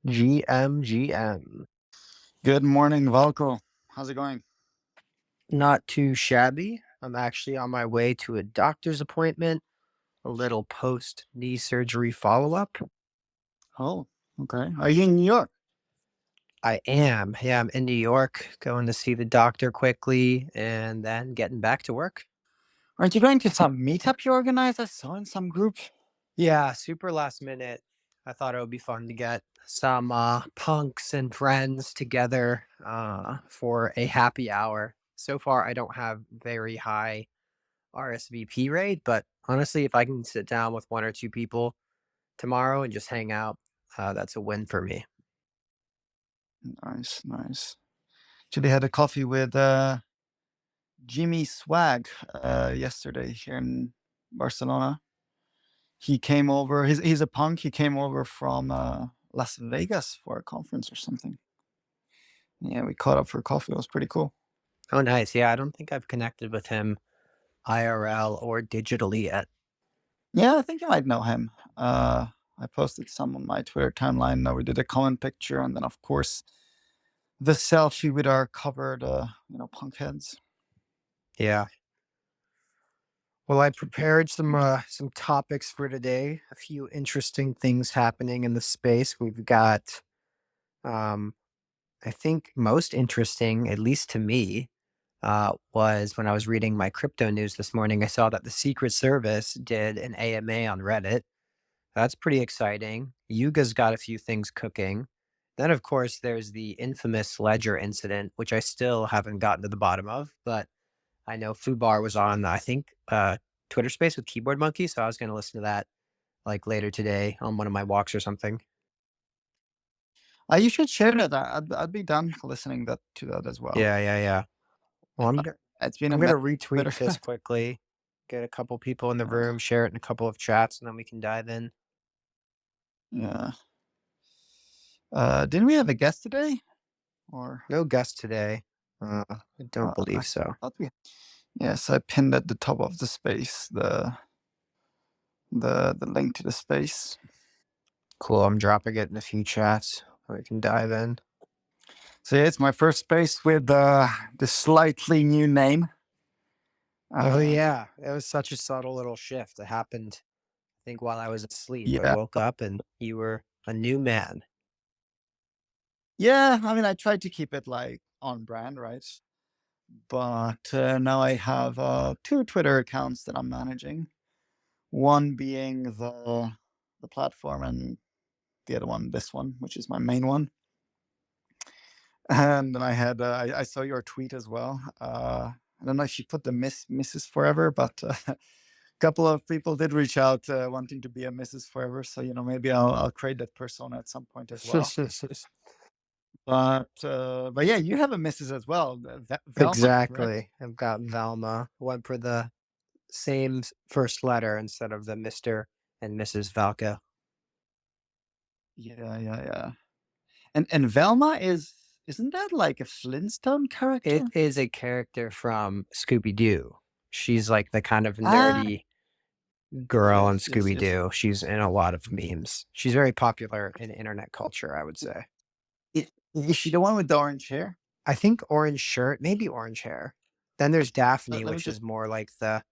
GM. Good morning, Valko. How's it going? Not too shabby. I'm actually on my way to a doctor's appointment, a little post knee surgery follow up. Oh, okay. Are you in New York? I am. Yeah, I'm in New York, going to see the doctor quickly and then getting back to work. Aren't you going to some meetup you organized? I saw in some group. Yeah, super last minute. I thought it would be fun to get some punks and friends together for a happy hour. So far, I don't have very high RSVP rate, but honestly, if I can sit down with one or two people tomorrow and just hang out, that's a win for me. Nice, nice. Actually had a coffee with Jimmy Swag yesterday here in Barcelona. He came over. He's a punk. He came over from Las Vegas for a conference or something. Yeah, we caught up for coffee. It was pretty cool. Oh, nice. Yeah, I don't think I've connected with him IRL or digitally yet. Yeah, I think you might know him. I posted some on my Twitter timeline. We did a comment picture, and then of course the selfie with our covered, punk heads. Yeah. Well, I prepared some topics for today. A few interesting things happening in the space. We've got, um, I think, most interesting, at least to me, was when I was reading my crypto news this morning. I saw that the Secret Service did an AMA on Reddit. That's pretty exciting. Yuga's got a few things cooking. Then, of course, there's the infamous Ledger incident, which I still haven't gotten to the bottom of, but I know Fubar was on, I think, Twitter Space with Keyboard Monkey, so I was going to listen to that like later today on one of my walks or something. You should share that. I'd be down for listening to that as well. Yeah, yeah, yeah. Well, It's been a I'm gonna better. retweet this quickly, get a couple people in the uh, room, share it in a couple of chats, and then we can dive in. yeah. Didn't we have a guest today? Or No guest today. I don't I believe so. thought we. Yes, I pinned at the top of the space the link to the space. Cool. I'm dropping it in a few chats. We can dive in. So yeah, it's my first space with the slightly new name. Oh Uh, yeah, it was such a subtle little shift. It happened, I think, while I was asleep. I yeah, woke up and you were a new man. yeah. I mean, I tried to keep it like on brand, right? But now I have two Twitter accounts that I'm managing. One being the platform, and the other one, this one, which is my main one. And then I saw your tweet as well. I don't know if you put the Mrs. Forever, but a couple of people did reach out wanting to be a Mrs. Forever. So maybe I'll create that persona at some point as well. But yeah, you have a Mrs. as well, Velma, correct? Exactly. I've got Velma. Went for the same first letter instead of the Mr. and Mrs. Valka. Yeah, yeah, yeah. And Velma isn't that like a Flintstone It character? is a character from Scooby Doo. She's like the kind of Ah, nerdy girl in yes, yes, Scooby yes. Doo. She's in a lot of memes. She's very popular in internet culture, I would say. Is she the one with the orange hair? I think orange shirt, maybe orange hair. Then there's Daphne, Let me which just is more like the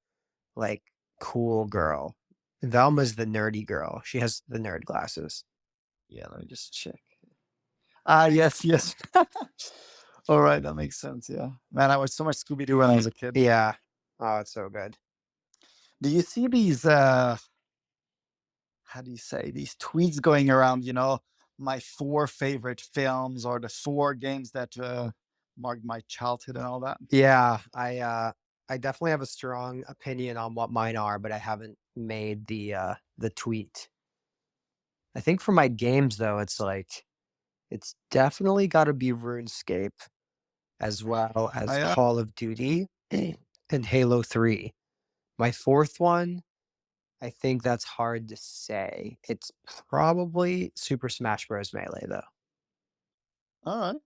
like cool girl. Velma's the nerdy girl. She has the nerd glasses. Yeah, let me just check. Yes, yes. All right, that makes sense. Yeah, man, I watched so much Scooby Doo when I was a kid. Yeah. Oh, it's so good. Do you see these? How do you say these tweets going around? My four favorite films or the four games that marked my childhood and all that. Yeah, I definitely have a strong opinion on what mine are, but I haven't made the tweet. I think for my games though, it's like it's definitely got to be RuneScape as well Oh as yeah. Call of Duty and Halo 3. My fourth one, I think that's hard to say. It's probably Super Smash Bros. Melee though. All right.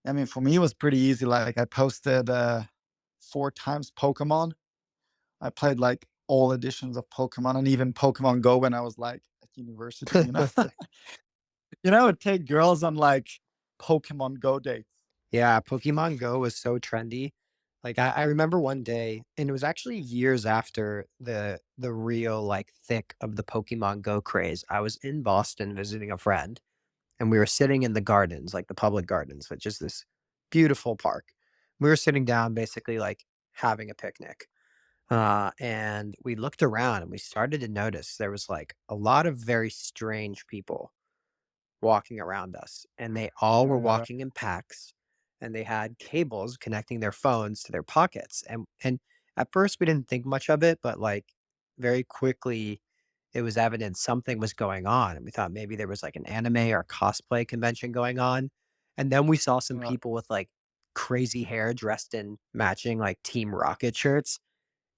I mean, for me, it was pretty easy. Like I posted four times Pokemon. I played like all editions of Pokemon and even Pokemon Go when I was like at university. take girls on like Pokemon Go dates. Yeah, Pokemon Go was so trendy. Like I remember one day, and it was actually years after the real like thick of the Pokemon Go craze. I was in Boston visiting a friend, and we were sitting in the gardens, like the public gardens, which is this beautiful park. We were sitting down, basically like having a picnic. And we looked around and we started to notice there was like a lot of very strange people walking around us, and they all were Yeah, walking in packs, and they had cables connecting their phones to their pockets. And at first we didn't think much of it, but like very quickly it was evident something was going on, and we thought maybe there was like an anime or cosplay convention going on. And then we saw some yeah. people with like crazy hair dressed in matching like Team Rocket shirts,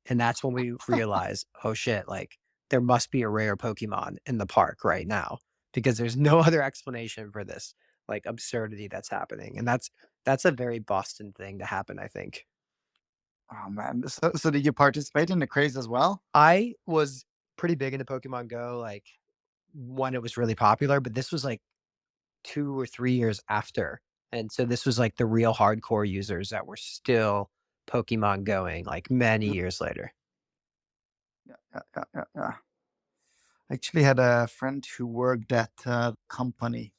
and that's when we realized, "Oh shit, like, there must be a rare Pokemon in the park right now, because there's no other explanation for this, like, absurdity that's happening." And that's a very Boston thing to happen, I think. Oh man. So did you participate in the craze as well? I was pretty big into Pokemon Go, like, when it was really popular, but this was, like, 2 or 3 years after, and so this was, like, the real hardcore users that were still Pokemon going, like, many Mm, years later. yeah, yeah, yeah, yeah, yeah. I actually had a friend who worked at a company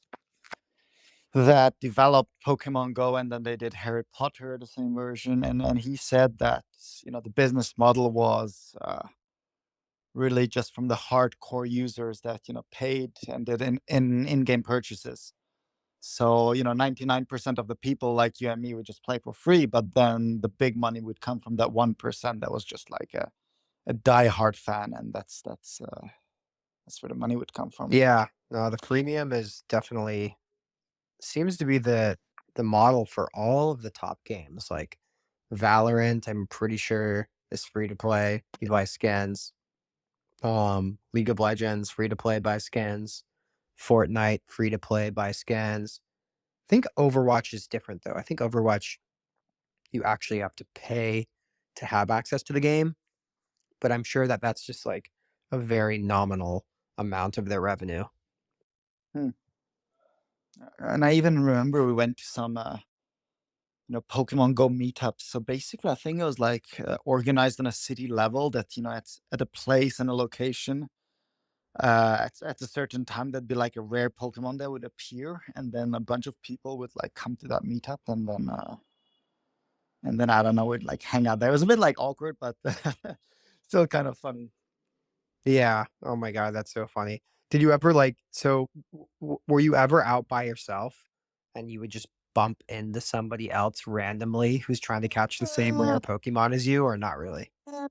that developed Pokemon Go, and then they did Harry Potter, the same version. And he said that the business model was really just from the hardcore users that paid and did in-game purchases. So 99% of the people like you and me would just play for free, but then the big money would come from that 1% that was just like a diehard fan, and that's where the money would come from. Yeah, no, the freemium is definitely seems to be the model for all of the top games, like Valorant, I'm pretty sure is free to play. You buy skins. League of Legends, free to play, buy skins. Fortnite, free to play, buy skins. I think Overwatch is different though. I think Overwatch, you actually have to pay to have access to the game, but I'm sure that that's just like a very nominal amount of their revenue. Hmm. And I even remember we went to some Pokemon Go meetups. So basically, I think it was like organized on a city level that at a place and a location. At a certain time, there'd be like a rare Pokemon that would appear, and then a bunch of people would like come to that meetup, and then I don't know, would like hang out there. It was a bit like awkward, but still kind of funny. Yeah. Oh my god, that's so funny. Did you ever like so were you ever out by yourself and you would just bump into somebody else randomly who's trying to catch the same rare Uh, Pokemon as you or not really? uh,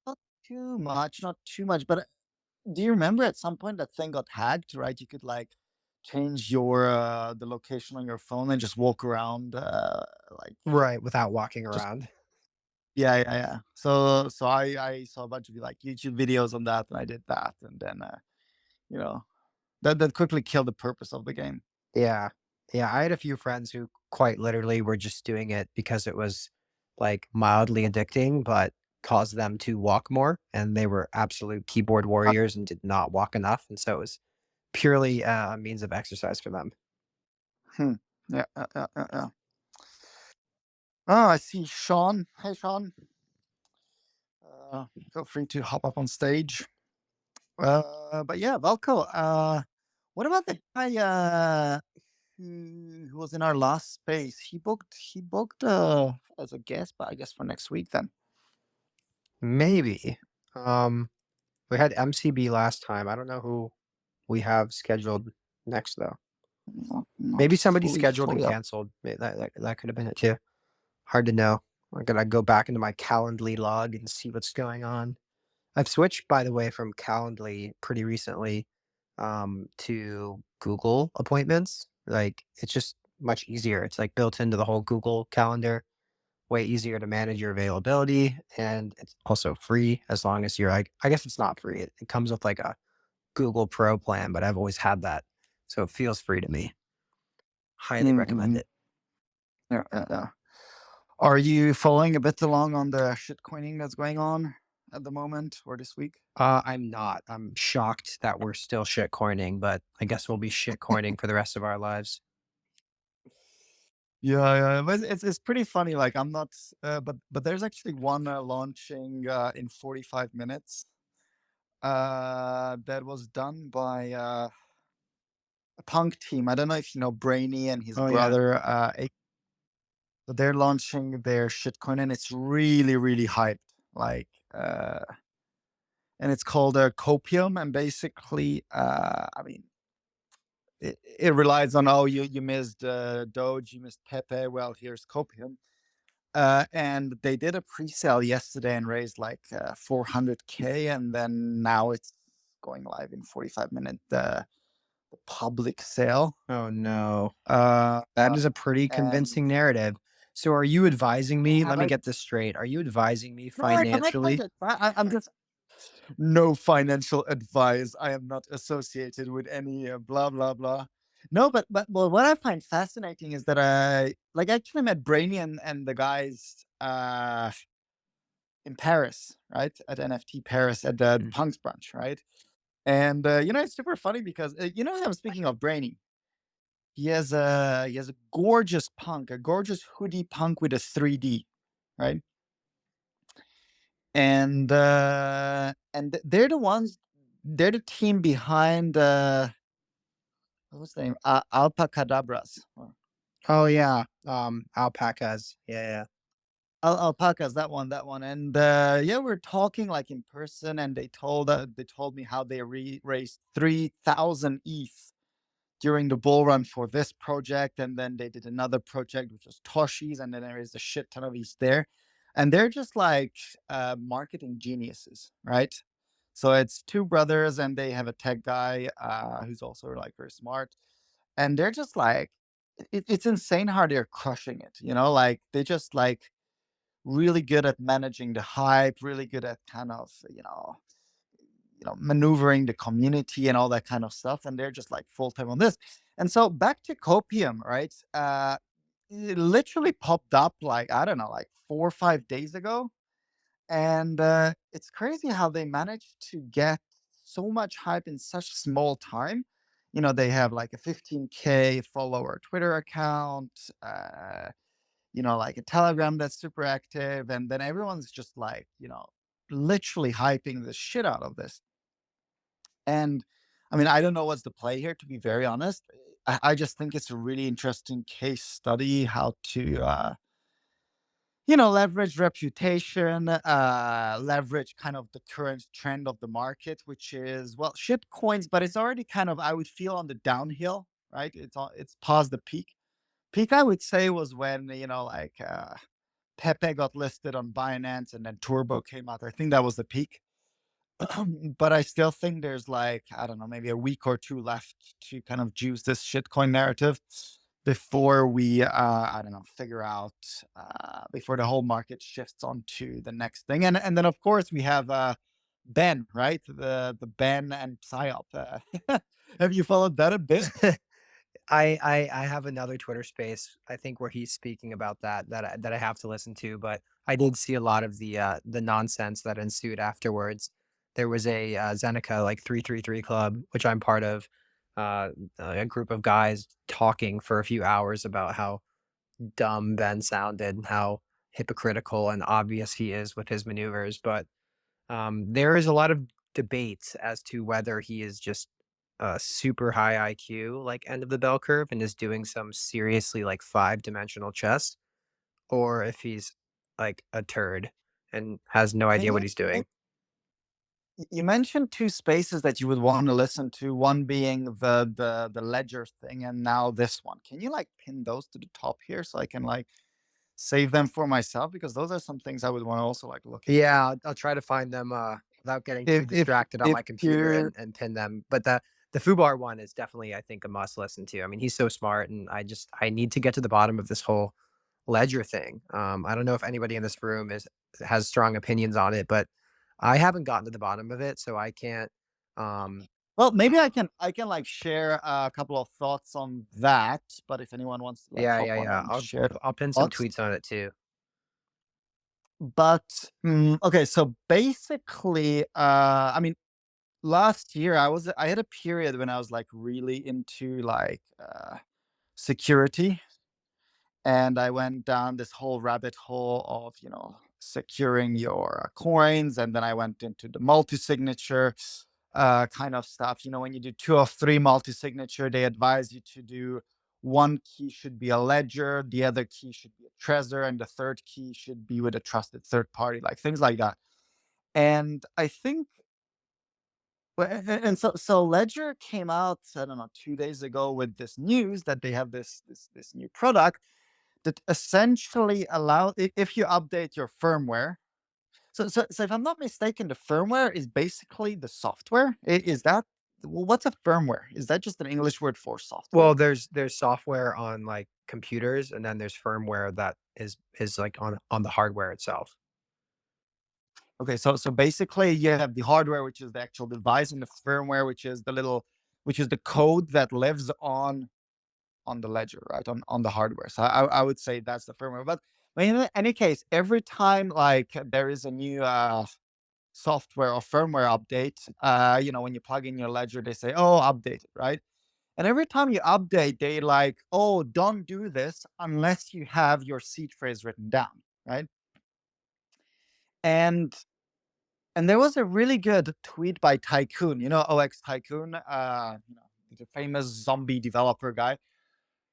not too much, not too much. But do you remember at some point that thing got hacked? Right, you could like change your the location on your phone and just walk around, like Right, without walking just around. yeah, yeah, yeah. So I saw a bunch of like YouTube videos on that, and I did that, and then you know that quickly killed the purpose of the game. Yeah. Yeah, I had a few friends who quite literally were just doing it because it was, like, mildly addicting, but caused them to walk more, and they were absolute keyboard Uh, warriors and did not walk enough, and so it was purely a means of exercise for them. hmm. Yeah, yeah, yeah, yeah, yeah. Oh, I see Sean. Hey, Sean. Feel free to hop up on stage. But yeah, Velko. What about the guy who was in our last space? He booked as a guest, but I guess for next week then. Maybe. Um, we had MCB last time. I don't know who we have scheduled next, though. Not Maybe somebody scheduled and fully up. canceled. That could have been it too. Hard to know. I gotta go back into my Calendly log and see what's going on. I've switched, by the way, from Calendly pretty recently to Google appointments. Like, it's just much easier. It's like built into the whole Google Calendar, way easier to manage your availability. And it's also free as long as you're like, I guess it's not free. It comes with like a Google Pro plan, but I've always had that. So it feels free to me. Highly recommend Mm-hmm. it. Yeah, yeah, yeah. Are you following a bit along on the shitcoining that's going on? at the moment or this week? I'm not. I'm shocked that we're still shitcoining, but I guess we'll be shitcoining for the rest of our lives. Yeah, yeah, but it's pretty funny. Like I'm not, but there's actually one launching in 45 minutes. That was done by a punk team. I don't know if you know Brainy and his Oh yeah. brother. So they're launching their shitcoin, and it's really, really hyped. Like, uh, and it's called Copium, and basically, I mean, it relies on, oh, you missed Doge, you missed Pepe. Well, here's Copium. And they did a pre-sale yesterday and raised like 400K, and then now it's going live in 45 minutes. The public sale. Oh no. Uh, That uh, is a pretty and convincing narrative. So are you advising me? yeah, Let me like get this straight. Are you advising me no, I kind financially? of, I'm just no financial advice. I am not associated with any blah blah blah. No, but well, what I find fascinating is that I like actually met Brainy and the guys in Paris, right? At NFT Paris at the Mm. Punks brunch, right? And it's super funny because I'm speaking of Brainy. He has a gorgeous punk, a gorgeous hoodie punk with a 3D, right? And they're the ones, they're the team behind what was the name? Alpacadabras. Oh yeah. Alpacas. Yeah, yeah. Alpacas, that one. And yeah, we're talking like in person, and they told me how they raised 3,000 ETH during the bull run for this project, and then they did another project which was Toshi's, and then there is a shit ton of ETH there, and they're just like marketing geniuses, right? So it's two brothers, and they have a tech guy who's also like very smart, and they're just like it's insane how they're crushing it. Like they just like really good at managing the hype, really good at kind of maneuvering the community and all that kind of stuff, and they're just like full time on this. And so back to Copium, right? It literally popped up like I don't know, like 4 or 5 days ago, and it's crazy how they managed to get so much hype in such small time. They have like a 15K follower Twitter account, like a Telegram that's super active, and then everyone's just like, literally hyping the shit out of this. And I mean, I don't know what's the play here, to be very honest. I just think it's a really interesting case study how to, leverage reputation, leverage kind of the current trend of the market, which is, well, shit coins, but it's already kind of, I would feel on the downhill, right? It's past the peak. Peak, I would say, was when, like, Pepe got listed on Binance and then Turbo came out. I think that was the peak. But I still think there's like, I don't know, maybe a week or two left to kind of juice this shitcoin narrative before we, I don't know, figure out, before the whole market shifts onto the next thing. And then, of course, we have Ben, right? The Ben and Psyop. Have you followed that a bit? I have another Twitter space, I think, where he's speaking about that I have to listen to, but I did see a lot of the nonsense that ensued afterwards. There was a, Zeneca, like, 333 Club, which I'm part of, uh, a group of guys talking for a few hours about how dumb Ben sounded and how hypocritical and obvious he is with his maneuvers, but there is a lot of debate as to whether he is just a super high IQ, like end of the bell curve, and is doing some seriously like five-dimensional chess, or if he's like a turd and has no Can idea what you? he's doing. You mentioned two spaces that you would want to listen to, one being the ledger thing, and now this one. Can you like pin those to the top here so I can like save them for myself? Because those are some things I would want to also like look into. Yeah, I'll try to find them without getting too distracted on If my computer you're and pin them. But the Fubar one is definitely, I think, a must listen to. I mean, he's so smart, and I need to get to the bottom of this whole ledger thing. I don't know if anybody in this room has strong opinions on it, but I haven't gotten to the bottom of it, so I can't. Um, well, maybe I can like share a couple of thoughts on that, but if anyone wants to like yeah, hop yeah, on yeah. and share I'll pin some thoughts. tweets on it too. But okay, so basically, I mean, last year I had a period when I was like really into like security, and I went down this whole rabbit hole of, securing your coins, and then I went into the multi-signature kind of stuff. When you do two of three multi-signature, they advise you to do one key should be a ledger, the other key should be a Trezor, and the third key should be with a trusted third party, like things like that. And I think, and so Ledger came out, I don't know, 2 days ago with this news that they have this new product that essentially allow if you update your firmware. So if I'm not mistaken, the firmware is basically the software. Is that, well, what's a firmware? Is that just an English word for software? Well, there's software on, like, computers, and then there's firmware that is, like, on the hardware itself. Okay, so basically you have the hardware, which is the actual device, and the firmware, which is the code that lives on the ledger, right? On the hardware. So I would say that's the firmware. But in any case, every time like there is a new software or firmware update, when you plug in your ledger, they say, "Oh, update it," right? And every time you update, they like, "Oh, don't do this unless you have your seed phrase written down," right? And and there was a really good tweet by Tycoon, OX Tycoon, the famous zombie developer guy.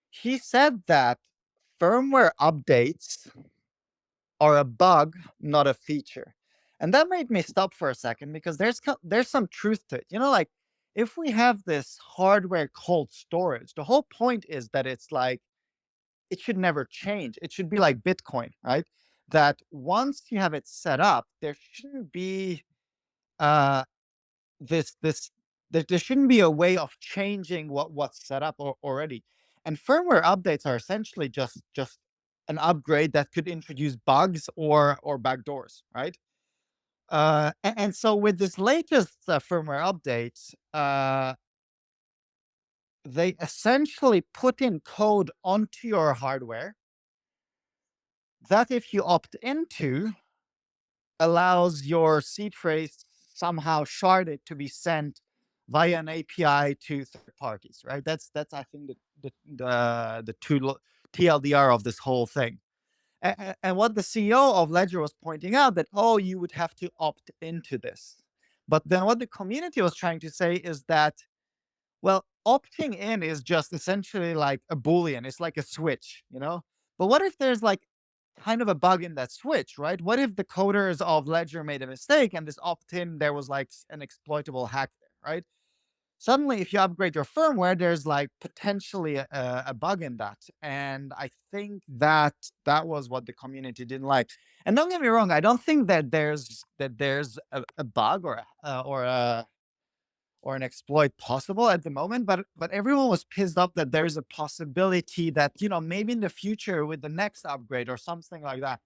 He said that firmware updates are a bug, not a feature. And that made me stop for a second because there's some truth to it. Like if we have this hardware cold storage, the whole point is that it's like it should never change. It should be like Bitcoin, right? That once you have it set up, there shouldn't be uh this there shouldn't be a way of changing what's set up already. And firmware updates are essentially just an upgrade that could introduce bugs or backdoors, right? And so with this latest firmware update, they essentially put in code onto your hardware that if you opt into allows your seed phrase somehow sharded to be sent via an API to third parties, right? That's I think the TLDR of this whole thing. And what the CEO of Ledger was pointing out that, oh, you would have to opt into this. But then what the community was trying to say is that, well, opting in is just essentially like a boolean. It's like a switch. But what if there's like kind of a bug in that switch, right? What if the coders of Ledger made a mistake and this opt-in there was like an exploitable hack there, right? Suddenly, if you upgrade your firmware, there's like potentially a bug in that, and I think that was what the community didn't like. And don't get me wrong, I don't think that there's a bug or an exploit possible at the moment, but everyone was pissed off that there's a possibility that maybe in the future with the next upgrade or something like that,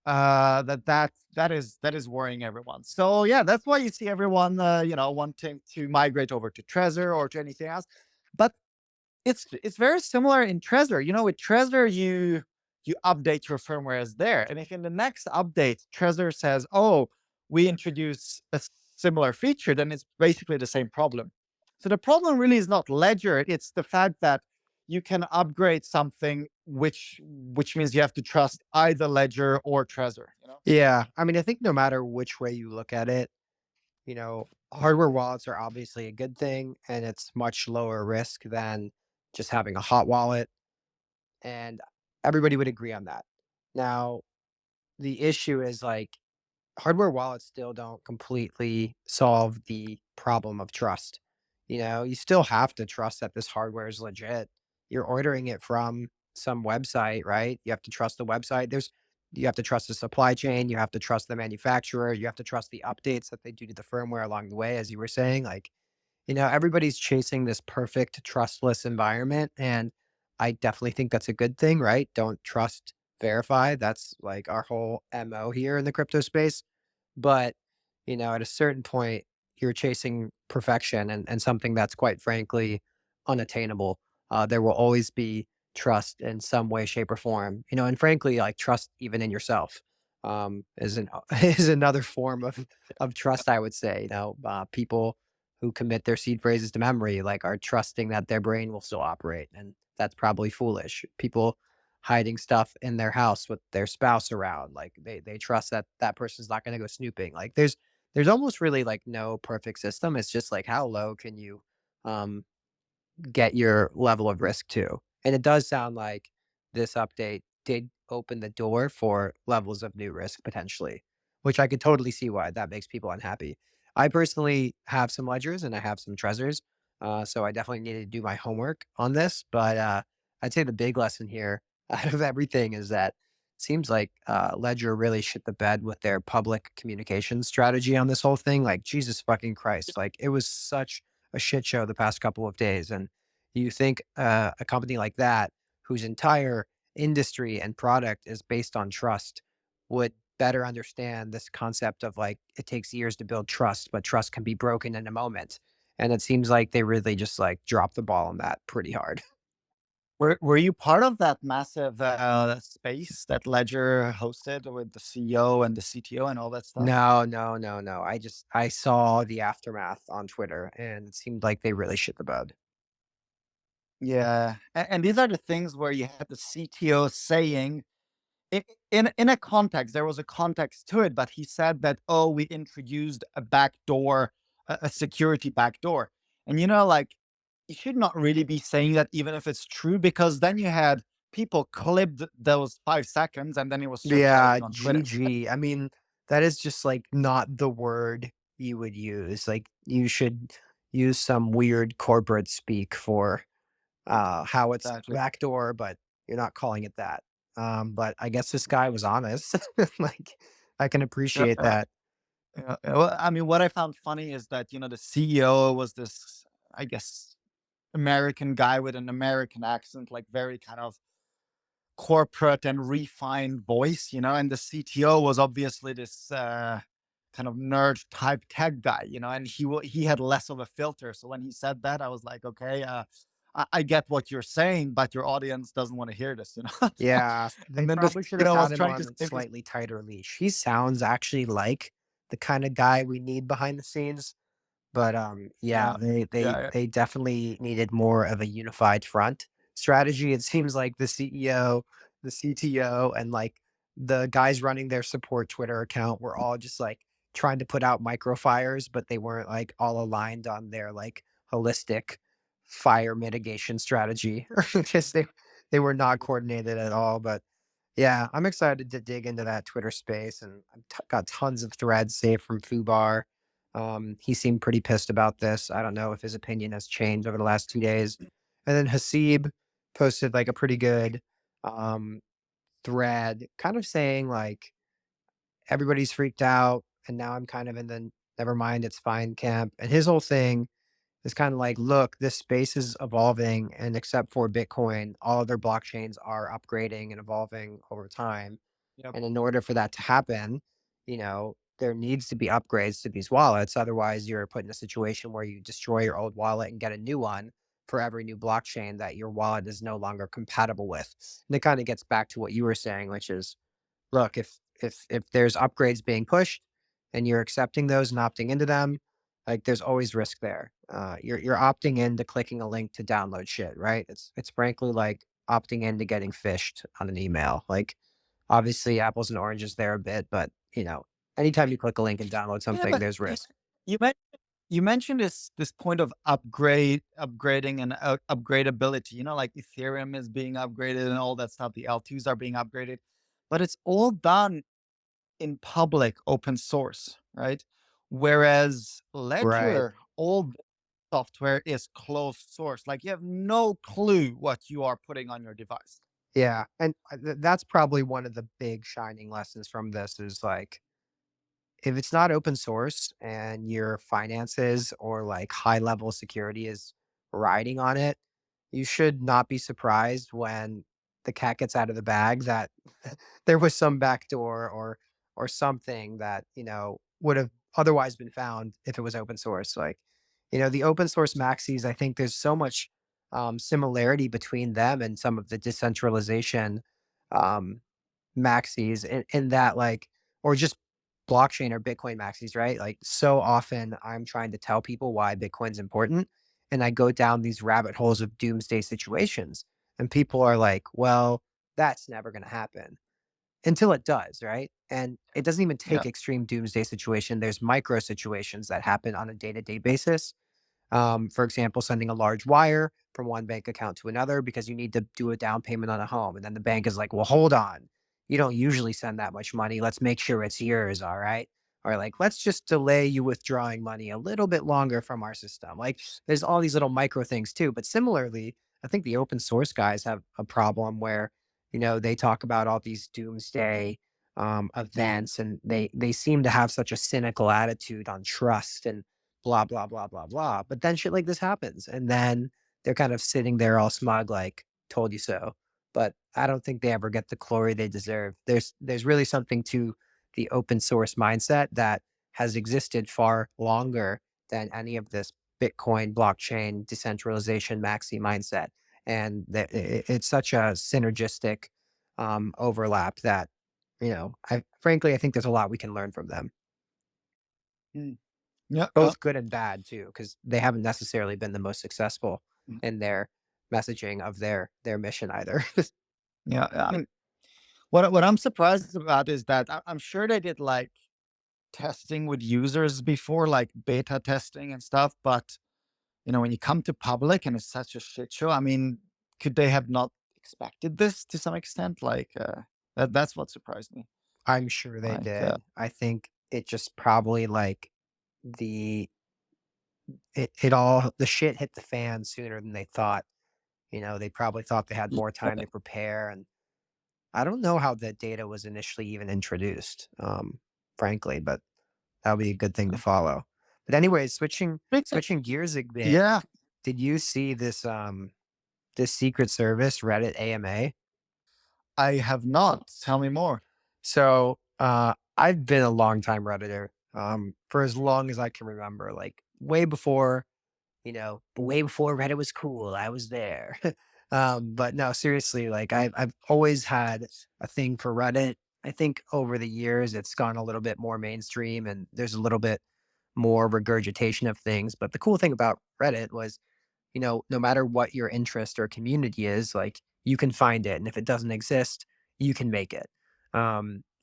that is worrying everyone. So yeah, that's why you see everyone wanting to migrate over to Trezor or to anything else. But it's very similar in Trezor. With Trezor, you update your firmware as there, and if in the next update Trezor says, "Oh, we introduce a similar feature," then it's basically the same problem. So the problem really is not Ledger; it's the fact that you can upgrade something, which means you have to trust either Ledger or Trezor. Yeah, I mean, I think no matter which way you look at it, hardware wallets are obviously a good thing, and it's much lower risk than just having a hot wallet, and everybody would agree on that. Now, the issue is, like, hardware wallets still don't completely solve the problem of trust. You still have to trust that this hardware is legit. You're ordering it from some website, right? You have to trust the website. You have to trust the supply chain. You have to trust the manufacturer. You have to trust the updates that they do to the firmware along the way, as you were saying. Like, everybody's chasing this perfect trustless environment. And I definitely think that's a good thing, right? Don't trust, verify. That's like our whole MO here in the crypto space. But, at a certain point, you're chasing perfection and something that's quite frankly unattainable. There will always be trust in some way, shape, or form, and frankly, like trust even in yourself. is an is another form of trust, I would say. People who commit their seed phrases to memory, like, are trusting that their brain will still operate, and that's probably foolish. People hiding stuff in their house with their spouse around, like, they trust that that person's not gonna go snooping. Like, there's almost really, like, no perfect system. It's just, like, how low can you, um, get your level of risk to. And it does sound like this update did open the door for levels of new risk potentially, which I could totally see why that makes people unhappy. I personally have some ledgers and I have some treasures. So I definitely need to do my homework on this. But I'd say the big lesson here out of everything is that seems like Ledger really shit the bed with their public communication strategy on this whole thing. Like, Jesus fucking Christ. Like, it was such a shit show the past couple of days. And you think a company like that, whose entire industry and product is based on trust, would better understand this concept of, like, it takes years to build trust, but trust can be broken in a moment. And it seems like they really just, like, dropped the ball on that pretty hard. Were you part of that massive, space that Ledger hosted with the CEO and the CTO and all that stuff? No, no, no, no. I saw the aftermath on Twitter, and it seemed like they really shit the bed. Yeah, and these are the things where you had the CTO saying I in a context, there was a context to it, but he said that, "Oh, we introduced a backdoor, a security backdoor." And, like, you should not really be saying that even if it's true, because then you had people clipped those 5 seconds, and then it was Yeah, circulating on Twitter. GG. I mean, that is just, like, not the word you would use. Like, you should use some weird corporate speak for, how it's Exactly. backdoor, but you're not calling it that. But I guess this guy was honest. Like, I can Yeah, appreciate that. yeah. Well, I mean, what I found funny is that, the CEO was this, I guess, American guy with an American accent, like, very kind of corporate and refined voice, and the CTO was obviously this kind of nerd type tech guy, and he had less of a filter. So when he said that, I was like, okay, I get what you're saying, but your audience doesn't want to hear this. Yeah, they And then the probably should have CTO was got him trying on to a save his. slightly tighter leash. He sounds actually like the kinda guy we need behind the scenes. But, yeah, Yeah, they yeah, they yeah. they definitely needed more of a unified front strategy. It seems like the CEO, the CTO, and, like, the guys running their support Twitter account were all just, like, trying to put out microfires, but they weren't, like, all aligned on their, like, holistic fire mitigation strategy. Just they were not coordinated at all, but yeah, I'm excited to dig into that Twitter space, and I've got tons of threads saved from Fubar. He seemed pretty pissed about this. I don't know if his opinion has changed over the last 2 days. And then Hasib posted like a pretty good um, thread, kind of saying like everybody's freaked out, and now I'm kind of in the never mind, it's fine camp. And his whole thing is kind of like, look, this space is evolving, and except for Bitcoin, all other blockchains are upgrading and evolving over time. Yep. And in order for that to happen, there needs to be upgrades to these wallets. Otherwise, you're put in a situation where you destroy your old wallet and get a new one for every new blockchain that your wallet is no longer compatible with. And it kind of gets back to what you were saying, which is, look, if there's upgrades being pushed and you're accepting those and opting into them, like, there's always risk there. You're opting into clicking a link to download shit, right? It's frankly like opting into getting phished on an email. Like, obviously, apples and oranges there a bit, but anytime you click a link and download Yeah, something, but there's risk. you mentioned this point of upgrading and upgradability. Like Ethereum is being upgraded and all that stuff. The L2s are being upgraded, but it's all done in public open source, right? Whereas Right. Ledger, all the software is closed source. Like you have no clue what you are putting on your device. Yeah. And that's probably one of the big shining lessons from this is like, if it's not open source and your finances or like high level security is riding on it, you should not be surprised when the cat gets out of the bag that there was some backdoor or something that, would have otherwise been found if it was open source. Like, the open source maxis, I think there's so much similarity between them and some of the decentralization um, maxis in that like, or just blockchain or Bitcoin maxis, right? Like so often I'm trying to tell people why Bitcoin's important. And I go down these rabbit holes of doomsday situations. And people are like, well, that's never going to happen until it does, right? And it doesn't even Yeah. take extreme doomsday situation. There's micro situations that happen on a day-to-day basis. For example, sending a large wire from one bank account to another because you need to do a down payment on a home. And then the bank is like, well, hold on. You don't usually send that much money. Let's make sure it's yours. All right. Or like, let's just delay you withdrawing money a little bit longer from our system. Like, there's all these little micro things too. But similarly, I think the open source guys have a problem where, they talk about all these doomsday events and they seem to have such a cynical attitude on trust and blah, blah, blah, blah, blah. But then shit like this happens. And then they're kind of sitting there all smug, like, told you so. But I don't think they ever get the glory they deserve. There's really something to the open source mindset that has existed far longer than any of this Bitcoin, blockchain, decentralization, maxi mindset. And that it's such a synergistic overlap that, I frankly I think there's a lot we can learn from them. Mm. Yeah. Both good and bad too, because they haven't necessarily been the most successful Mm. in their messaging of their mission either. Yeah. I mean, what I'm surprised about is that I'm sure they did like testing with users before, like beta testing and stuff. But when you come to public and it's such a shit show, I mean, could they have not expected this to some extent? Like that's what surprised me. I'm sure they Like, did. I think it just probably like the it all the shit hit the fan sooner than they thought. They probably thought they had more time yeah, to prepare, and I don't know how the data was initially even introduced, frankly, but that would be a good thing to follow. But anyways, Big- switching gears a bit, yeah, did you see this Secret Service Reddit AMA? I have not. Tell me more. So, I've been a long time Redditor, for as long as I can remember, like way before Reddit was cool. I was there. But no, seriously, like I've always had a thing for Reddit. I think over the years it's gone a little bit more mainstream and there's a little bit more regurgitation of things. But the cool thing about Reddit was no matter what your interest or community is, like you can find it. And if it doesn't exist, you can make it.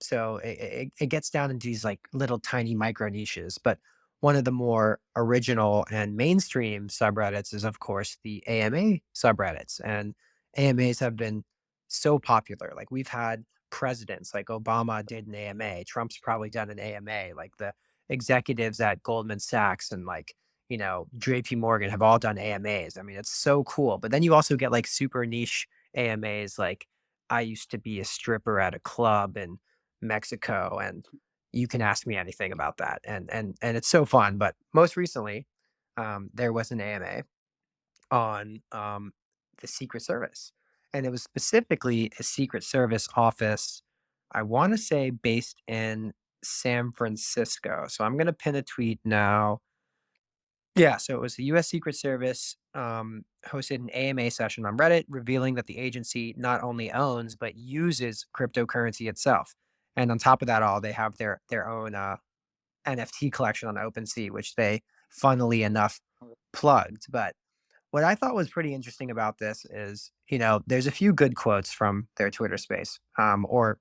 So it gets down into these like little tiny micro niches. But one of the more original and mainstream subreddits is, of course, the AMA subreddits. And AMAs have been so popular. Like we've had presidents, like Obama did an AMA, Trump's probably done an AMA, like the executives at Goldman Sachs and like JP Morgan have all done AMAs. I mean, it's so cool. But then you also get like super niche AMAs like I used to be a stripper at a club in Mexico and you can ask me anything about that. And it's so fun. But most recently, there was an AMA on the Secret Service. And it was specifically a Secret Service office, I want to say based in San Francisco. So I'm going to pin a tweet now. Yeah, so it was the US Secret Service hosted an AMA session on Reddit revealing that the agency not only owns but uses cryptocurrency itself. And on top of that all, they have their own NFT collection on OpenSea, which they funnily enough plugged. But what I thought was pretty interesting about this is, there's a few good quotes from their Twitter space, or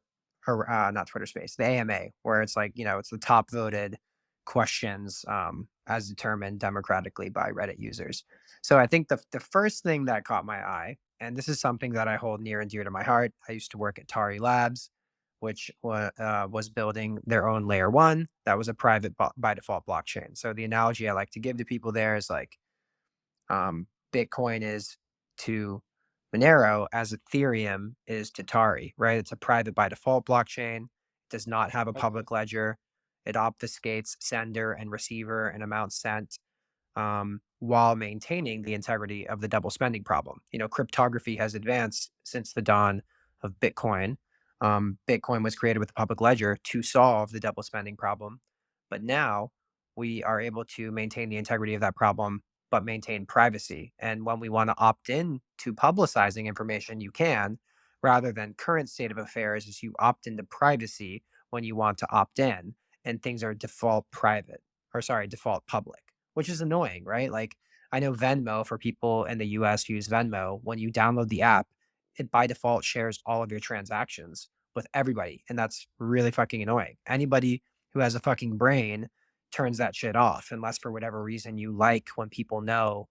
not Twitter space, the AMA, where it's like, it's the top voted questions as determined democratically by Reddit users. So I think the first thing that caught my eye, and this is something that I hold near and dear to my heart. I used to work at Tari Labs, which was building their own layer one that was a private by default blockchain. So the analogy I like to give to people there is like Bitcoin is to Monero as Ethereum is to Tari, right? It's a private by default blockchain, does not have a public ledger. It obfuscates sender and receiver and amount sent while maintaining the integrity of the double spending problem. Cryptography has advanced since the dawn of Bitcoin. Bitcoin was created with a public ledger to solve the double spending problem. But now we are able to maintain the integrity of that problem, but maintain privacy. And when we want to opt in to publicizing information, you can, rather than current state of affairs is you opt into privacy when you want to opt in, and things are default private, or sorry, default public, which is annoying, right? Like, I know Venmo, for people in the US who use Venmo, when you download the app, it by default shares all of your transactions with everybody. And that's really fucking annoying. Anybody who has a fucking brain turns that shit off, unless for whatever reason you like when people know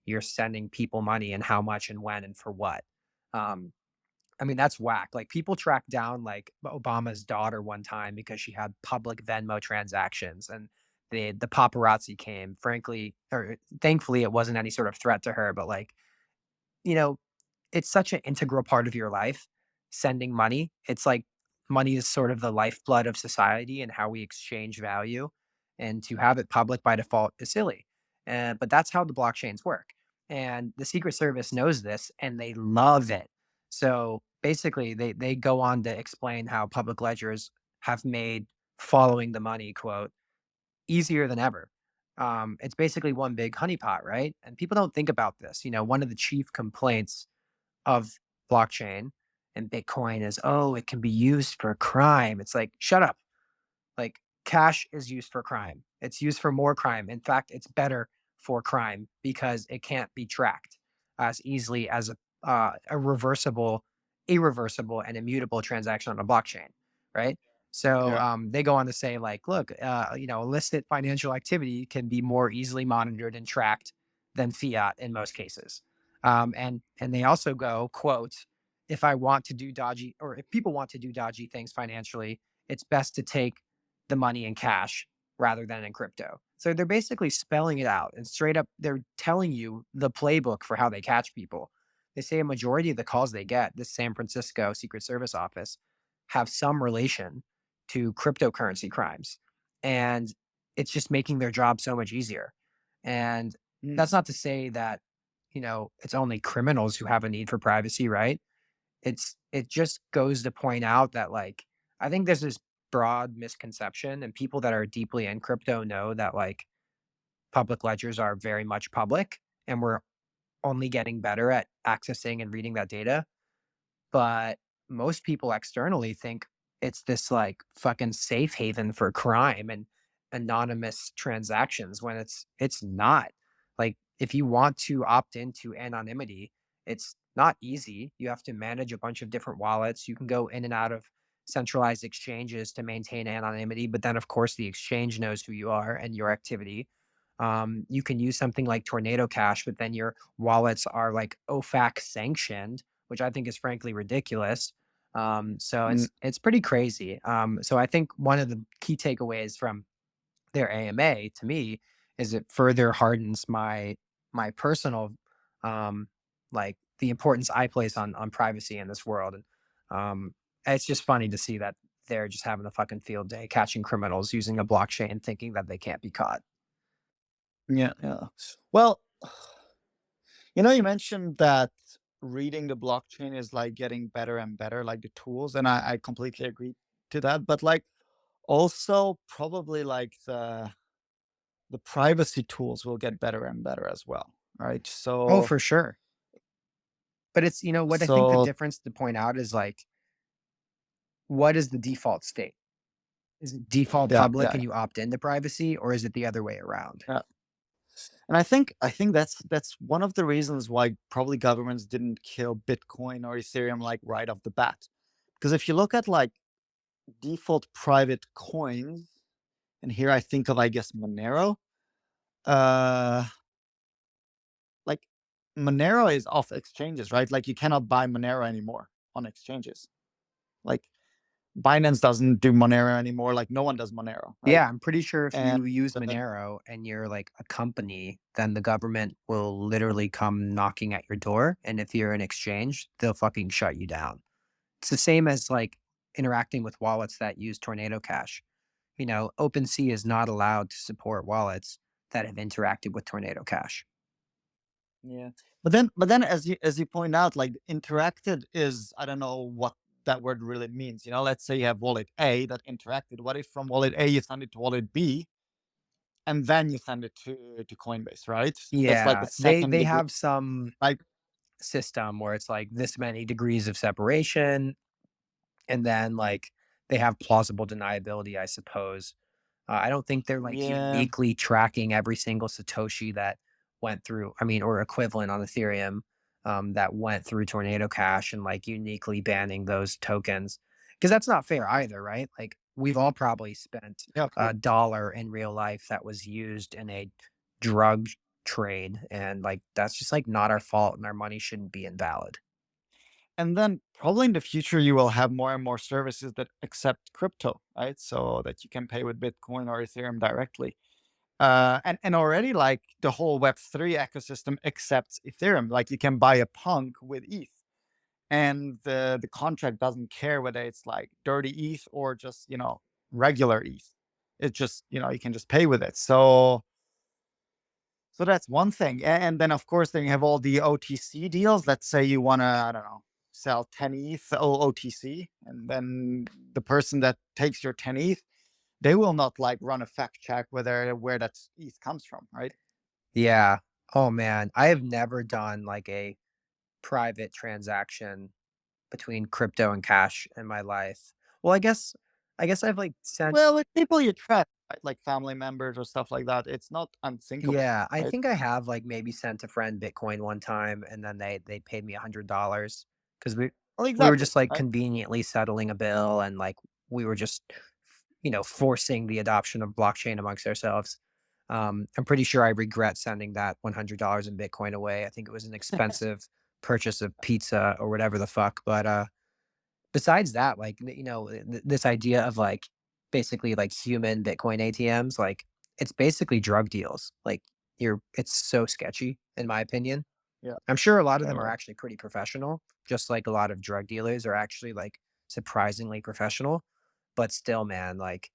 you're sending people money and how much and when and for what. Um, I mean, that's whack. Like, people tracked down like Obama's daughter one time because she had public Venmo transactions, and the paparazzi came. Frankly, or thankfully, it wasn't any sort of threat to her, but like, you know, it's such an integral part of your life, sending money. It's like money is sort of the lifeblood of society and how we exchange value. And to have it public by default is silly. But that's how the blockchains work. And the Secret Service knows this and they love it. So basically, they go on to explain how public ledgers have made following the money, quote, easier than ever. It's basically one big honeypot, right? And people don't think about this. One of the chief complaints of blockchain and Bitcoin is, oh, it can be used for crime. It's like, shut up. Like, cash is used for crime. It's used for more crime. In fact, it's better for crime because it can't be tracked as easily as a reversible, irreversible, and immutable transaction on a blockchain, right? So Yeah. they go on to say, like, look, illicit financial activity can be more easily monitored and tracked than fiat in most cases. And they also go, quote, if I want to do dodgy, or if people want to do dodgy things financially, it's best to take the money in cash rather than in crypto. So they're basically spelling it out and straight up, they're telling you the playbook for how they catch people. They say a majority of the calls they get, this San Francisco Secret Service office, have some relation to cryptocurrency crimes. And it's just making their job so much easier. And Mm, that's not to say that, it's only criminals who have a need for privacy, right? It just goes to point out that, like, I think there's this broad misconception, and people that are deeply in crypto know that, like, public ledgers are very much public, and we're only getting better at accessing and reading that data. But most people externally think it's this like fucking safe haven for crime and anonymous transactions, when it's not. Like, if you want to opt into anonymity, it's not easy. You have to manage a bunch of different wallets. You can go in and out of centralized exchanges to maintain anonymity, but then of course the exchange knows who you are and your activity. You can use something like Tornado Cash, but then your wallets are like OFAC sanctioned, which I think is frankly ridiculous. So mm, it's pretty crazy. So I think one of the key takeaways from their AMA to me is it further hardens my personal, um, like, the importance I place on privacy in this world. And it's just funny to see that they're just having a fucking field day catching criminals using a blockchain, thinking that they can't be caught. yeah, yeah. Well, you mentioned that reading the blockchain is like getting better and better, like the tools, and I completely agree to that. But like also probably like the privacy tools will get better and better as well. Right. Oh, So for sure. But it's, what I think the so difference to point out is, like, what is the default state? Is it default yeah, public yeah, and you opt into privacy, or is it the other way around? yeah. And I think that's one of the reasons why probably governments didn't kill Bitcoin or Ethereum like right off the bat. Because if you look at like default private coins, and here I think of I guess Monero, uh like Monero is off exchanges, right? Like you cannot buy Monero anymore on exchanges. Like Binance doesn't do Monero anymore, like no one does Monero, right? Yeah, I'm pretty sure if And you use uh, Monero and you're like a company, then the government will literally come knocking at your door. And if you're an exchange, they'll fucking shut you down. It's the same as like interacting with wallets that use Tornado Cash. OpenSea is not allowed to support wallets that have interacted with Tornado Cash. yeah. But then as you point out, like interacted is I don't know what that word really means. Let's say you have wallet A that interacted. What if from wallet A you send it to wallet B and then you send it to Coinbase, right? That's like Yeah, a they second they degree. have some Like system where it's like this many degrees of separation, and then like they have plausible deniability, I suppose. I don't think they're like Yeah. uniquely tracking every single Satoshi that went through, I mean, or equivalent on Ethereum, that went through Tornado Cash and like uniquely banning those tokens. Because that's not fair either, right? Like we've all probably spent Yeah, of a course. dollar in real life that was used in a drug trade. And like that's just like not our fault and our money shouldn't be invalid. And then probably in the future, you will have more and more services that accept crypto, right? So that you can pay with Bitcoin or Ethereum directly. And already like the whole Web3 ecosystem accepts Ethereum. Like you can buy a punk with ETH, and the contract doesn't care whether it's like dirty ETH or just regular ETH. It just you can just pay with it. So that's one thing. And then of course then you have all the OTC deals. Let's say you want to, I don't know, sell 10 ETH OTC, and then the person that takes your 10 ETH, they will not like run a fact check where that ETH comes from, right? Yeah. Oh man, I have never done like a private transaction between crypto and cash in my life. Well, I guess I've like sent. Well, with people you trust, right? Like family members or stuff like that, it's not unthinkable, Yeah, I right? think I have like maybe sent a friend Bitcoin one time and then they paid me $100 because Well, we were exactly, just like right? conveniently settling a bill and like we were just forcing the adoption of blockchain amongst ourselves. I'm pretty sure I regret sending that $100 in Bitcoin away. I think it was an expensive purchase of pizza or whatever the fuck, but besides that, like, this idea of, like, basically, like, human Bitcoin ATMs, like, it's basically drug deals. Like, it's so sketchy, in my opinion. Yeah, I'm sure a lot of them are totally. actually pretty professional, just like a lot of drug dealers are actually, like, surprisingly professional. But still, man, like,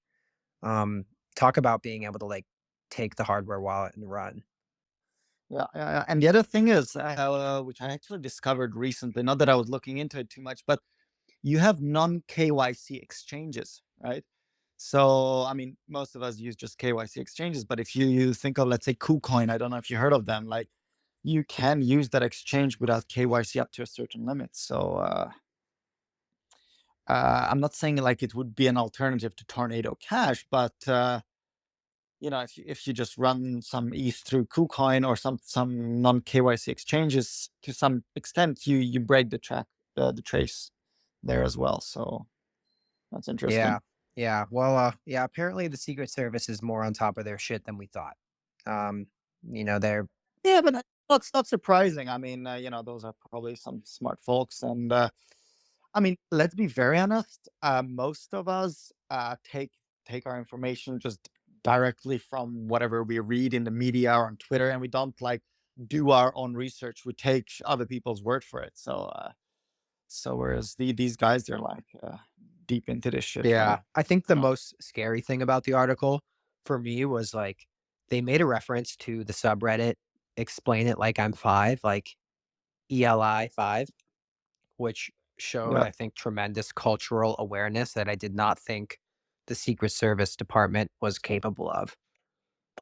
um, talk about being able to, like, take the hardware wallet and run. Yeah, yeah, yeah. And the other thing is, which I actually discovered recently, not that I was looking into it too much, but you have non KYC exchanges, right? So, I mean, most of us use just KYC exchanges, but if you think of, let's say, KuCoin, I don't know if you heard of them, like you can use that exchange without KYC up to a certain limit. So, I'm not saying like it would be an alternative to Tornado Cash, but if you just run some ETH through KuCoin or some non KYC exchanges, to some extent, you break the trace there as well. So that's Yeah. interesting. Yeah. Well, yeah, apparently the Secret Service is more on top of their shit than we thought. Um, they're Yeah, but that's not surprising. I mean, those are probably some smart folks, and I mean, let's be very honest. Most of us take our information just directly from whatever we read in the media or on Twitter, and we don't like do our own research. We take other people's word for it. So whereas these guys, they're like deep into this shit, right? Yeah, I think the So most scary thing about the article for me was like they made a reference to the subreddit explain it like I'm 5, like ELI 5, which showed, yeah, I think, tremendous cultural awareness that I did not think the Secret Service department was capable of.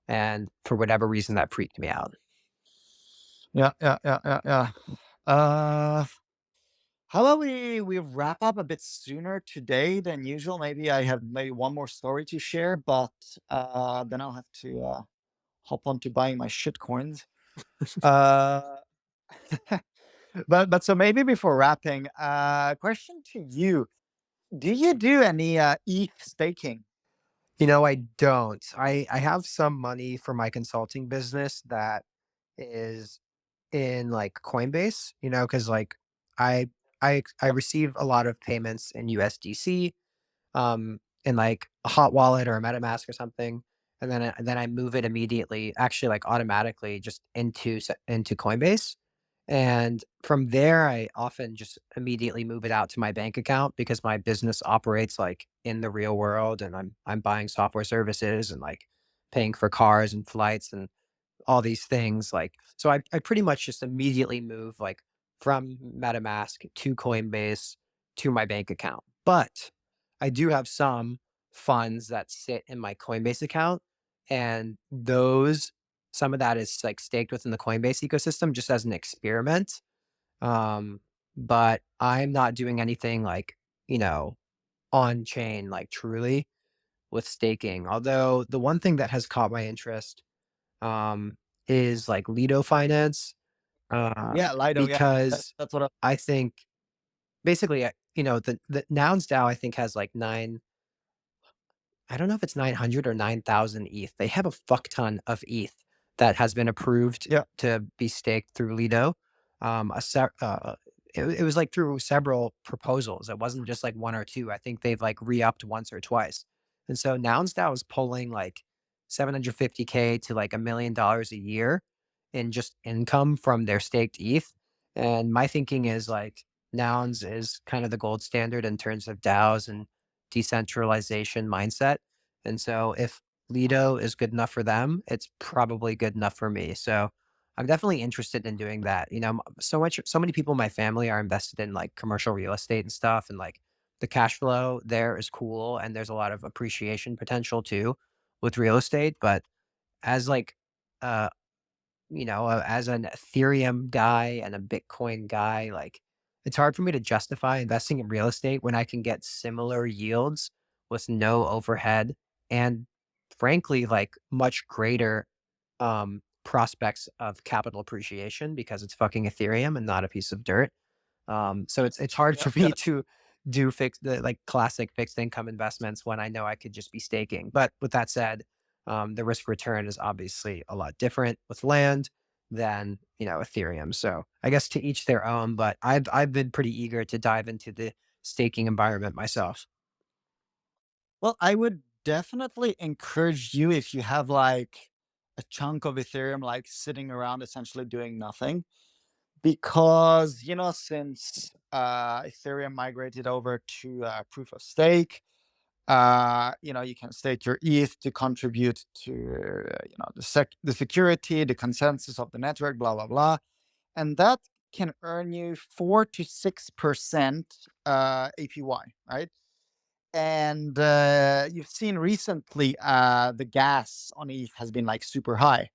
And for whatever reason, that freaked me out. yeah, yeah, yeah, yeah, yeah. Uh, how about we wrap up a bit sooner today than usual? Maybe I have maybe one more story to share, but then I'll have to hop on to buying my shit coins. Uh, but so maybe before wrapping, question to you: do you do any ETH staking? I don't. I have some money for my consulting business that is in like Coinbase, because like I I receive a lot of payments in USDC, in like a hot wallet or a MetaMask or something, and then I move it immediately, actually like automatically, just into Coinbase, and from there I often just immediately move it out to my bank account because my business operates like in the real world, and I'm buying software services and like paying for cars and flights and all these things, like so I pretty much just immediately move, like, from MetaMask to Coinbase to my bank account, but I do have some funds that sit in my Coinbase account, and those some of that is, like, staked within the Coinbase ecosystem just as an experiment, Um, but I'm not doing anything like, you know, on chain, like truly with staking. Although the one thing that has caught my interest um, is like Lido Finance, uh, Yeah, Lido, yeah. because That's what I I think basically, the Nouns DAO I think has like nine. I don't know if it's 900 or 9,000 ETH. They have a fuck ton of ETH that has been approved yeah. to be staked through Lido. Um, a se- uh, it was like through several proposals. It wasn't just like one or two. I think they've like re-upped once or twice. And so Nouns DAO is pulling like 750K to like $1 million a year in just income from their staked ETH. And my thinking is like Nouns is kind of the gold standard in terms of DAOs and decentralization mindset. And so if Lido is good enough for them, it's probably good enough for me. So I'm definitely interested in doing that. So many people in my family are invested in like commercial real estate and stuff. And like the cash flow there is cool. And there's a lot of appreciation potential too with real estate. But as like uh as an Ethereum guy and a Bitcoin guy, like it's hard for me to justify investing in real estate when I can get similar yields with no overhead and frankly, like much greater prospects of capital appreciation because it's fucking Ethereum and not a piece of dirt. So it's hard Yeah, for yeah. me to do the like classic fixed income investments when I know I could just be staking. But with that said, the risk return is obviously a lot different with land than Ethereum. So I guess to each their own. But I've been pretty eager to dive into the staking environment myself. Well, I would definitely encourage you if you have like a chunk of Ethereum like sitting around essentially doing nothing. Because, since Ethereum migrated over to proof of stake, you can stake your ETH to contribute to, the security, the consensus of the network, blah, blah, blah. And that can earn you 4 to 6% APY, right? And you've seen recently the gas on ETH has been like super high.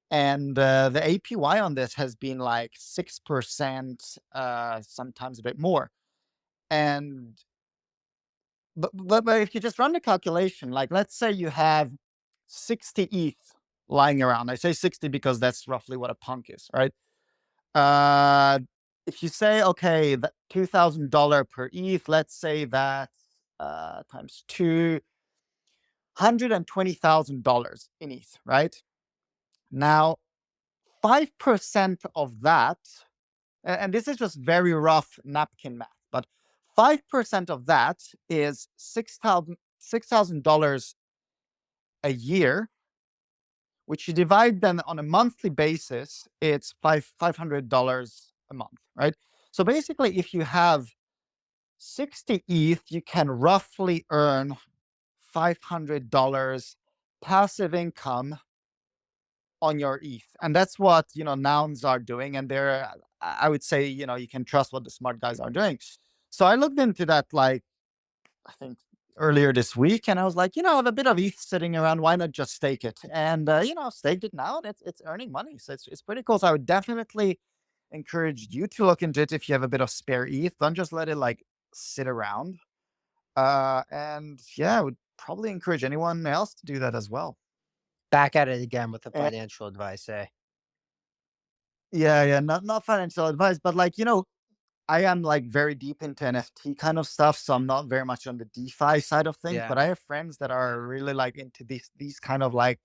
And the APY on this has been like 6%, sometimes a bit more. And but if you just run the calculation, like let's say you have 60 ETH lying around. I say 60 because that's roughly what a punk is, right? Uh, if you say, okay, that $2,000 per ETH, let's say that times two, $120,000 in ETH, right? Now, 5% of that, and this is just very rough napkin math, but 5% of that is $6,000 a year, which you divide then on a monthly basis, it's $500 a month, right? So basically, if you have 60 ETH, you can roughly earn $500 passive income on your ETH. And that's what, nouns are doing. And I would say, you can trust what the smart guys are doing. So I looked into that, like, I think earlier this week, and I was like, I have a bit of ETH sitting around. Why not just stake it? And, staked it now, and it's earning money. So it's pretty cool. So I would definitely encourage you to look into it if you have a bit of spare ETH. Don't just let it like sit around. And yeah, I would probably encourage anyone else to do that as well. Back at it again with the And financial advice, eh? yeah, yeah, not financial advice, but like, I am like very deep into NFT kind of stuff, so I'm not very much on the DeFi side of things. Yeah. But I have friends that are really like into these kind of like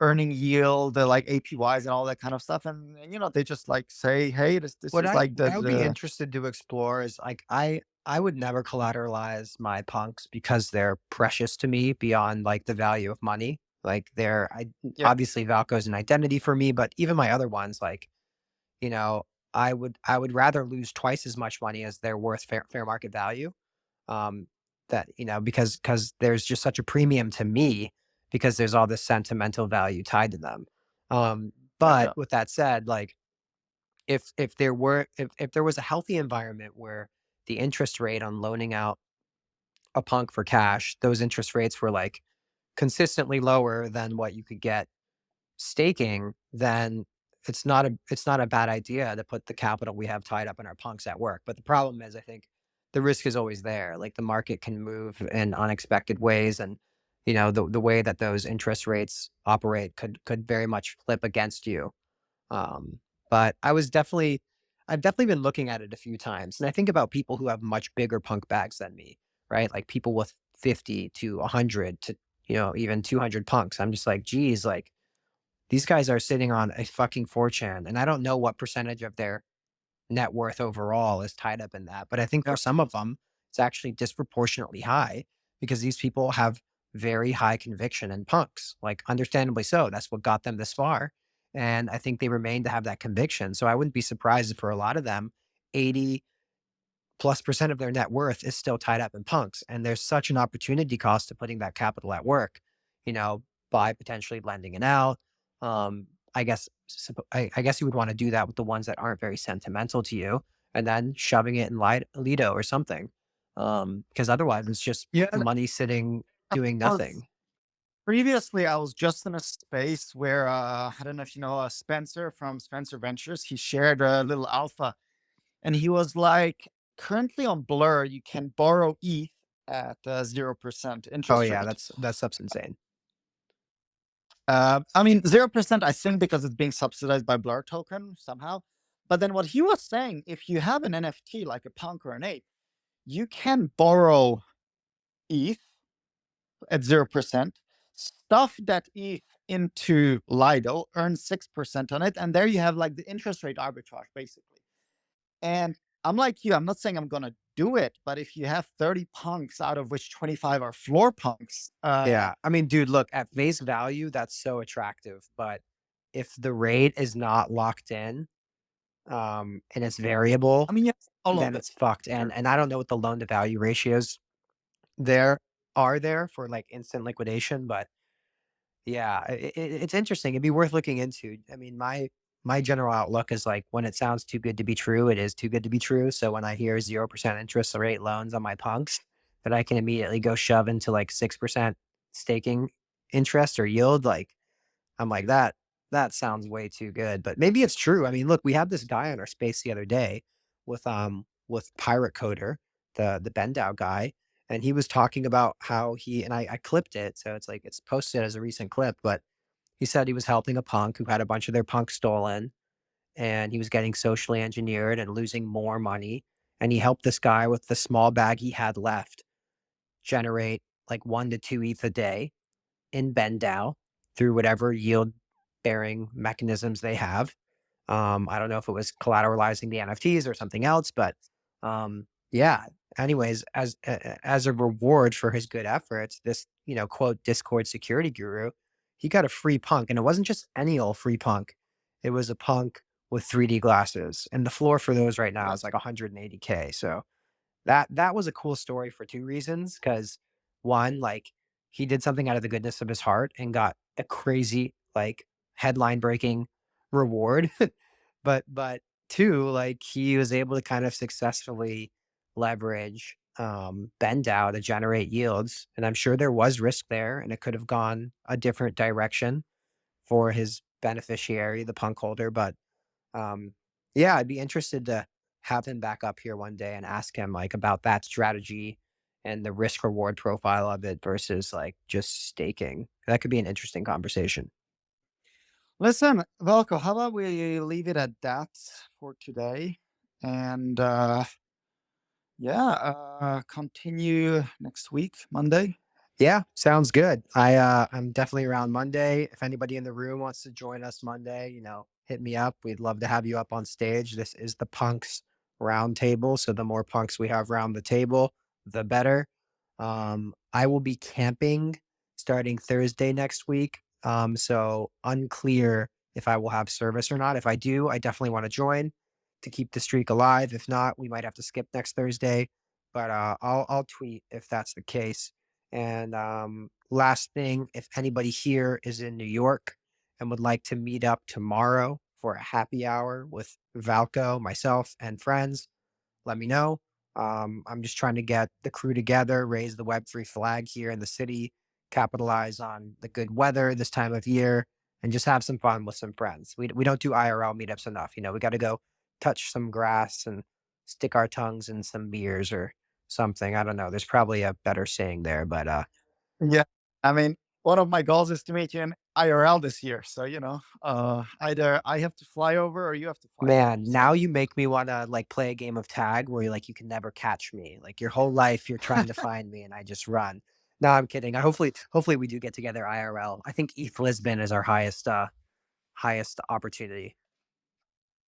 earning yield, like APYs and all that kind of stuff. And they just like say, hey, this What is I like what I would be the interested to explore is like I would never collateralize my punks because they're precious to me beyond like the value of money. Like they're I yeah, obviously Valco's an identity for me, but even my other ones, like, you know, I would rather lose twice as much money as they're worth fair market value. Um that, because there's just such a premium to me because there's all this sentimental value tied to them. Um, yeah, but yeah, with that said, like if there was a healthy environment where the interest rate on loaning out a punk for cash, those interest rates were like consistently lower than what you could get staking, then it's not a bad idea to put the capital we have tied up in our punks at work. But the problem is, I think the risk is always there. Like the market can move in unexpected ways, and the way that those interest rates operate could very much flip against you. Um, but I've definitely been looking at it a few times, and I think about people who have much bigger punk bags than me, right? Like people with 50 to 100 to even 200 punks. I'm just like, geez, like these guys are sitting on a fucking fortune, and I don't know what percentage of their net worth overall is tied up in that. But I think for Yeah. some of them, it's actually disproportionately high because these people have very high conviction in punks, like understandably so. That's what got them this far. And I think they remain to have that conviction. So I wouldn't be surprised if for a lot of them, 80+% of their net worth is still tied up in punks. And there's such an opportunity cost to putting that capital at work, you know, by potentially lending it out. I guess I guess you would want to do that with the ones that aren't very sentimental to you, and then shoving it in Lido or something. Because otherwise it's just Yeah, money sitting doing I was nothing. previously, I was just in a space where, I don't know if you know, Spencer from Spencer Ventures, he shared a little alpha, and he was like, currently on Blur, you can borrow ETH at 0% Oh interest yeah, rate. that stuff's insane. I mean, 0%, I think because it's being subsidized by Blur token somehow. But then what he was saying, if you have an NFT like a punk or an ape, you can borrow ETH at 0%, stuff that ETH into Lido, earn 6% on it, and there you have like the interest rate arbitrage basically. And I'm like you, I'm not saying I'm gonna do it, but if you have 30 punks out of which 25 are floor punks, Yeah, I mean, dude, look, at face value, that's so attractive, but if the rate is not locked in, and it's variable, I mean, yes, all of then it. it's fucked. Sure. And I don't know what the loan to value ratios there there for like instant liquidation, but yeah, it's interesting. It'd be worth looking into. I mean, my general outlook is like when it sounds too good to be true, it is too good to be true. So when I hear 0% interest rate loans on my punks that I can immediately go shove into like 6% staking interest or yield, like I'm like, that sounds way too good, but maybe it's true. I mean, look, we had this guy on our space the other day with Pirate Coder, the Bendao guy, and he was talking about how I clipped it, so it's like it's posted as a recent clip, but he said he was helping a punk who had a bunch of their punks stolen, and he was getting socially engineered and losing more money, and he helped this guy with the small bag he had left generate like 1 to 2 ETH a day in Bendao through whatever yield bearing mechanisms they have. I don't know if it was collateralizing the NFTs or something else, but yeah. Anyways, as a reward for his good efforts, this quote Discord security guru, he got a free punk, and it wasn't just any old free punk. It was a punk with 3D glasses, and the floor for those right now is That's like 180K. So that was a cool story for 2 reasons. Because 1, like, he did something out of the goodness of his heart and got a crazy, like, headline-breaking reward. But 2, like, he was able to kind of successfully leverage, BendDAO to generate yields, and I'm sure there was risk there, and it could have gone a different direction for his beneficiary, the punk holder, but um, yeah, I'd be interested to have him back up here one day and ask him like about that strategy and the risk reward profile of it versus like just staking. That could be an interesting conversation. Listen, Velko, how about we leave it at that for today? And yeah, continue next week, Monday. Yeah, sounds good. I'm definitely around Monday. If anybody in the room wants to join us Monday, hit me up. We'd love to have you up on stage. This is the punks round table. So the more punks we have around the table, the better. I will be camping starting Thursday next week. So unclear if I will have service or not. If I do, I definitely want to join to keep the streak alive. If not, we might have to skip next Thursday. But I'll tweet if that's the case. And last thing, if anybody here is in New York and would like to meet up tomorrow for a happy hour with Valco, myself, and friends, let me know. I'm just trying to get the crew together, raise the Web3 flag here in the city, capitalize on the good weather this time of year, and just have some fun with some friends. We don't do IRL meetups enough. We got to go touch some grass and stick our tongues in some beers or something. I don't know. There's probably a better saying there, but Yeah. I mean, one of my goals is to meet you in IRL this year. So, either I have to fly over or you have to fly over. man, So now you make me want to like play a game of tag where like you can never catch me. Like your whole life you're trying to find me and I just run. No, I'm kidding. Hopefully we do get together IRL. I think ETH Lisbon is our highest opportunity.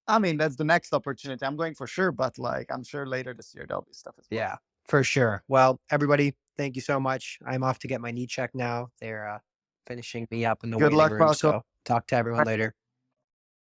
I mean, that's the next opportunity. I'm going for sure, but like I'm sure later this year there'll be stuff as well. Yeah, for sure. Well, everybody, thank you so much. I'm off to get my knee checked now. They're finishing me up in the Good waiting luck, room. Marco. So talk to everyone later.